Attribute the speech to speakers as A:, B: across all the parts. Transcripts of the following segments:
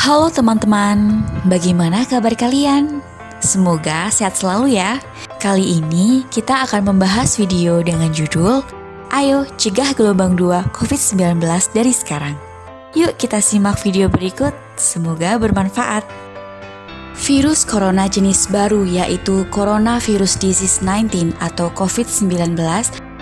A: Halo teman-teman, bagaimana kabar kalian? Semoga sehat selalu ya. Kali ini kita akan membahas video dengan judul Ayo Cegah Gelombang 2 COVID-19 dari sekarang. Yuk kita simak video berikut, semoga bermanfaat. Virus corona jenis baru yaitu Coronavirus Disease 19 atau COVID-19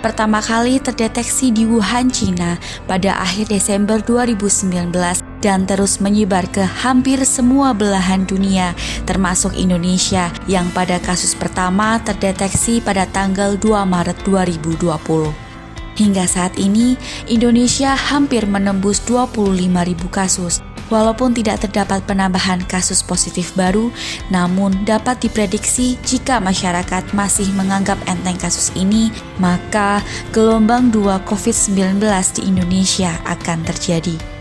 A: pertama kali terdeteksi di Wuhan, China pada akhir Desember 2019 dan terus menyebar ke hampir semua belahan dunia, termasuk Indonesia yang pada kasus pertama terdeteksi pada tanggal 2 Maret 2020. Hingga saat ini, Indonesia hampir menembus 25.000 kasus. Walaupun tidak terdapat penambahan kasus positif baru, namun dapat diprediksi jika masyarakat masih menganggap enteng kasus ini, maka gelombang 2 COVID-19 di Indonesia akan terjadi.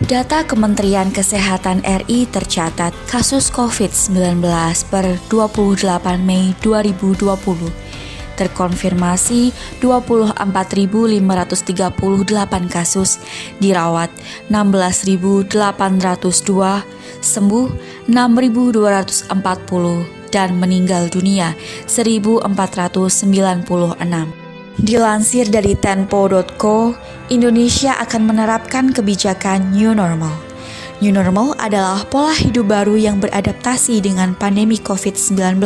A: Data Kementerian Kesehatan RI tercatat kasus COVID-19 per 28 Mei 2020 terkonfirmasi 24.538 kasus, dirawat 16.802, sembuh 6.240, dan meninggal dunia 1.496. Dilansir dari Tempo.co, Indonesia akan menerapkan kebijakan New Normal. New Normal adalah pola hidup baru yang beradaptasi dengan pandemi COVID-19.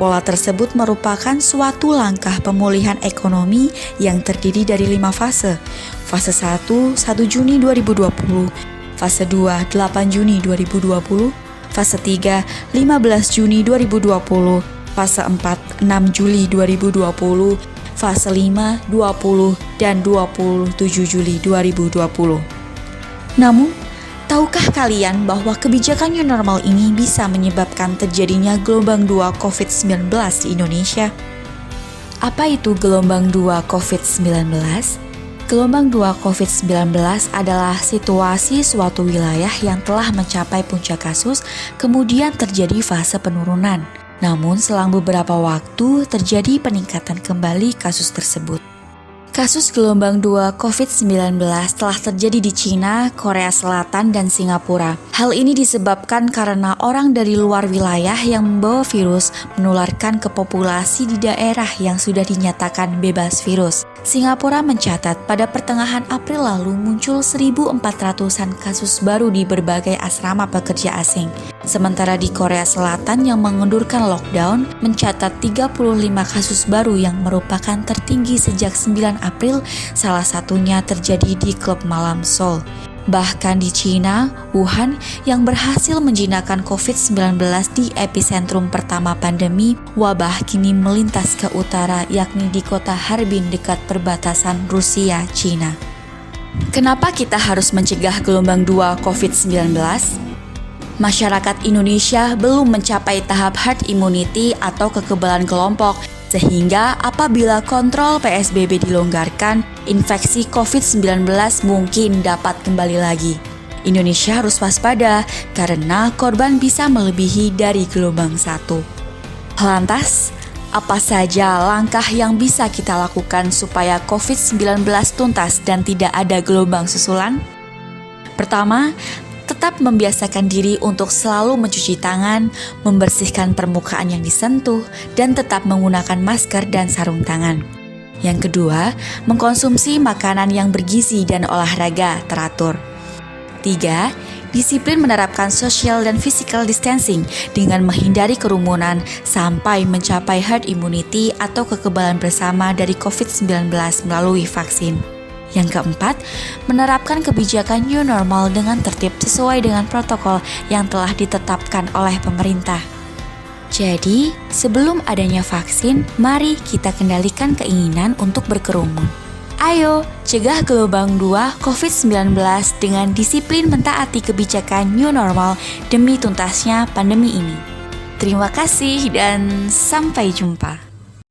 A: Pola tersebut merupakan suatu langkah pemulihan ekonomi yang terdiri dari 5 fase. Fase 1, 1 Juni 2020. Fase 2, 8 Juni 2020. Fase 3, 15 Juni 2020. Fase 4, 6 Juli 2020. Fase 5, 20, dan 27 Juli 2020. Namun, tahukah kalian bahwa kebijakan new normal ini bisa menyebabkan terjadinya gelombang 2 COVID-19 di Indonesia? Apa itu gelombang 2 COVID-19? Gelombang 2 COVID-19 adalah situasi suatu wilayah yang telah mencapai puncak kasus, kemudian terjadi fase penurunan. Namun selang beberapa waktu terjadi peningkatan kembali kasus tersebut. Kasus gelombang 2 COVID-19 telah terjadi di China, Korea Selatan, dan Singapura. Hal ini disebabkan karena orang dari luar wilayah yang membawa virus menularkan ke populasi di daerah yang sudah dinyatakan bebas virus. Singapura mencatat pada pertengahan April lalu muncul 1.400-an kasus baru di berbagai asrama pekerja asing. Sementara di Korea Selatan yang mengendurkan lockdown mencatat 35 kasus baru yang merupakan tertinggi sejak 9 April, salah satunya terjadi di klub malam Seoul. Bahkan di China, Wuhan yang berhasil menjinakkan COVID-19 di epicentrum pertama pandemi, wabah kini melintas ke utara yakni di kota Harbin dekat perbatasan Rusia-China. Kenapa kita harus mencegah gelombang 2 COVID-19? Masyarakat Indonesia belum mencapai tahap herd immunity atau kekebalan kelompok, sehingga apabila kontrol PSBB dilonggarkan, infeksi COVID-19 mungkin dapat kembali lagi. Indonesia harus waspada karena korban bisa melebihi dari gelombang 1. Lantas, apa saja langkah yang bisa kita lakukan supaya COVID-19 tuntas dan tidak ada gelombang susulan? Pertama, tetap membiasakan diri untuk selalu mencuci tangan, membersihkan permukaan yang disentuh, dan tetap menggunakan masker dan sarung tangan. Yang kedua, mengkonsumsi makanan yang bergizi dan olahraga teratur. 3. Disiplin menerapkan social dan physical distancing dengan menghindari kerumunan sampai mencapai herd immunity atau kekebalan bersama dari COVID-19 melalui vaksin. Yang keempat, menerapkan kebijakan new normal dengan tertib sesuai dengan protokol yang telah ditetapkan oleh pemerintah. Jadi, sebelum adanya vaksin, mari kita kendalikan keinginan untuk berkerumun. Ayo, cegah gelombang 2 COVID-19 dengan disiplin mentaati kebijakan new normal demi tuntasnya pandemi ini. Terima kasih dan sampai jumpa.